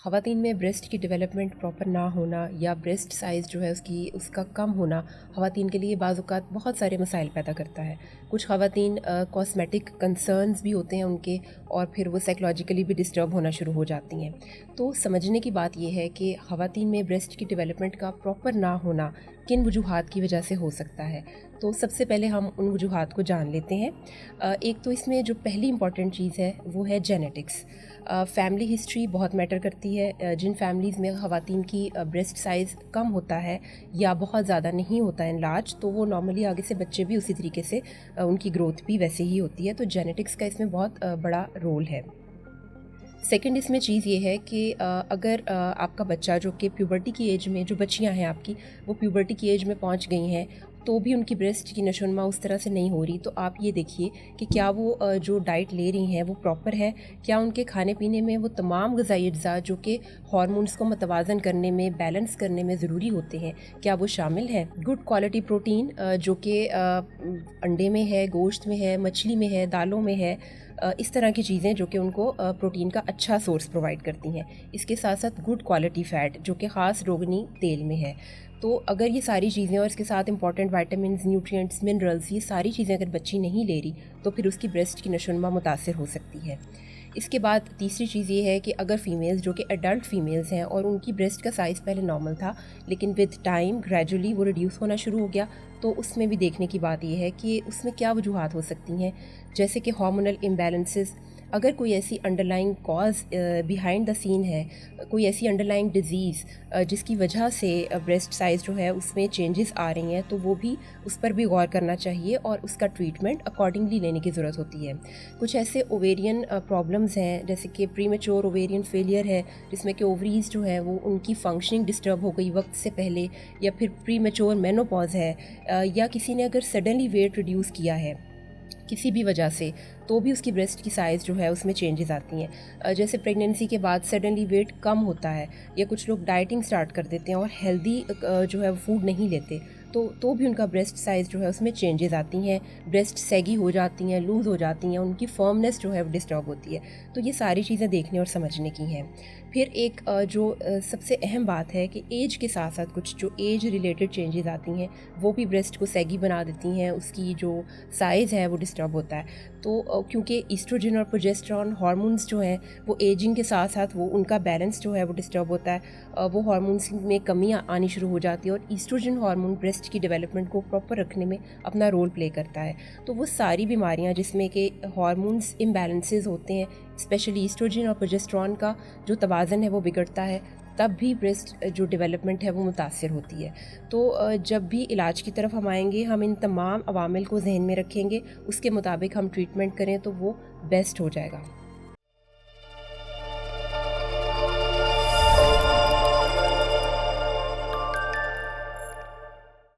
خواتین میں بریسٹ کی ڈیولپمنٹ پراپر نہ ہونا یا بریسٹ سائز جو ہے اس کا کم ہونا خواتین کے لیے بعض اوقات بہت سارے مسائل پیدا کرتا ہے۔ کچھ خواتین کاسمیٹک کنسرنز بھی ہوتے ہیں ان کے، اور پھر وہ سائیکلوجیکلی بھی ڈسٹرب ہونا شروع ہو جاتی ہیں۔ تو سمجھنے کی بات یہ ہے کہ خواتین میں بریسٹ کی ڈیولپمنٹ کا پراپر نہ ہونا کن وجوہات کی وجہ سے ہو سکتا ہے۔ تو سب سے پہلے ہم ان وجوہات کو جان لیتے ہیں۔ ایک تو اس میں جو پہلی امپورٹنٹ چیز ہے وہ ہے جینیٹکس۔ فیملی ہسٹری بہت میٹر کرتی ہے۔ جن فیملیز میں خواتین کی بریسٹ سائز کم ہوتا ہے یا بہت زیادہ نہیں ہوتا ہے انلارج، تو وہ نارملی آگے سے بچے بھی اسی طریقے سے ان کی گروتھ بھی ویسے ہی ہوتی ہے۔ تو جینیٹکس کا اس میں بہت بڑا رول ہے۔ سیکنڈ اس میں چیز یہ ہے کہ اگر آپ کا بچہ جو کہ پیوبرٹی کی ایج میں، جو بچیاں ہیں آپ کی وہ پیوبرٹی کی ایج میں پہنچ گئی ہیں تو بھی ان کی بریسٹ کی نشوونما اس طرح سے نہیں ہو رہی، تو آپ یہ دیکھیے کہ کیا وہ جو ڈائٹ لے رہی ہیں وہ پراپر ہے، کیا ان کے کھانے پینے میں وہ تمام غذائی اجزاء جو کہ ہارمونز کو متوازن کرنے میں، بیلنس کرنے میں ضروری ہوتے ہیں، کیا وہ شامل ہیں۔ گڈ کوالٹی پروٹین جو کہ انڈے میں ہے، گوشت میں ہے، مچھلی میں ہے، دالوں میں ہے، اس طرح کی چیزیں جو کہ ان کو پروٹین کا اچھا سورس پرووائڈ کرتی ہیں۔ اس کے ساتھ ساتھ گڈ کوالٹی فیٹ جو کہ خاص روغنی تیل میں ہے۔ تو اگر یہ ساری چیزیں اور اس کے ساتھ امپورٹنٹ وائٹامنز، نیوٹرینٹس، منرلز، یہ ساری چیزیں اگر بچی نہیں لے رہی تو پھر اس کی بریسٹ کی نشوونما متاثر ہو سکتی ہے۔ اس کے بعد تیسری چیز یہ ہے کہ اگر فیمیلز جو کہ ایڈلٹ فیمیلز ہیں اور ان کی بریسٹ کا سائز پہلے نارمل تھا لیکن ود ٹائم گریجولی وہ ریڈیوس ہونا شروع ہو گیا، تو اس میں بھی دیکھنے کی بات یہ ہے کہ اس میں کیا وجوہات ہو سکتی ہیں، جیسے کہ ہارمونل امبیلنسز۔ اگر کوئی ایسی انڈرلائنگ کاز بیہائنڈ دا سین ہے، کوئی ایسی انڈرلائنگ ڈیزیز جس کی وجہ سے بریسٹ سائز جو ہے اس میں چینجز آ رہی ہیں، تو وہ بھی اس پر بھی غور کرنا چاہیے اور اس کا ٹریٹمنٹ اکارڈنگلی لینے کی ضرورت ہوتی ہے۔ کچھ ایسے اوویرین پرابلمز ہیں جیسے کہ پری میچور اوویرین فیلئر ہے، جس میں کہ اووریز جو ہے وہ ان کی فنکشننگ ڈسٹرب ہو گئی وقت سے پہلے، یا پھر پری میچور مینوپاز ہے، یا کسی نے اگر سڈنلی ویٹ ریڈیوس کیا ہے کسی بھی وجہ سے، تو بھی اس کی بریسٹ کی سائز جو ہے اس میں چینجز آتی ہیں۔ جیسے پریگننسی کے بعد سڈنلی ویٹ کم ہوتا ہے، یا کچھ لوگ ڈائٹنگ سٹارٹ کر دیتے ہیں اور ہیلدی جو ہے فوڈ نہیں لیتے، تو بھی ان کا بریسٹ سائز جو ہے اس میں چینجز آتی ہیں، بریسٹ سیگی ہو جاتی ہیں، لوز ہو جاتی ہیں، ان کی فرمنس جو ہے وہ ڈسٹرب ہوتی ہے۔ تو یہ ساری چیزیں دیکھنے اور سمجھنے کی ہیں۔ پھر ایک جو سب سے اہم بات ہے کہ ایج کے ساتھ ساتھ کچھ جو ایج ریلیٹڈ چینجز آتی ہیں وہ بھی بریسٹ کو سیگی بنا دیتی ہیں، اس کی جو سائز ہے وہ ڈسٹرب ہوتا ہے۔ تو کیونکہ ایسٹروجن اور پروجسٹرون ہارمونز جو ہیں وہ ایجنگ کے ساتھ ساتھ وہ ان کا بیلنس جو ہے وہ ڈسٹرب ہوتا ہے، وہ ہارمونز میں کمی آنی شروع ہو جاتی ہے، اور ایسٹروجن ہارمون بریسٹ کی ڈیولپمنٹ کو پراپر رکھنے میں اپنا رول پلے کرتا ہے۔ تو وہ ساری بیماریاں جس میں کہ ہارمونز امبیلنسز ہوتے ہیں، اسپیشلی ایسٹروجن اور پروجسٹرون کا جو توازن ہے وہ بگڑتا ہے، تب بھی بریسٹ جو ڈیولپمنٹ ہے وہ متاثر ہوتی ہے۔ تو جب بھی علاج کی طرف ہم آئیں گے، ہم ان تمام عوامل کو ذہن میں رکھیں گے، اس کے مطابق ہم ٹریٹمنٹ کریں تو وہ بیسٹ ہو جائے گا۔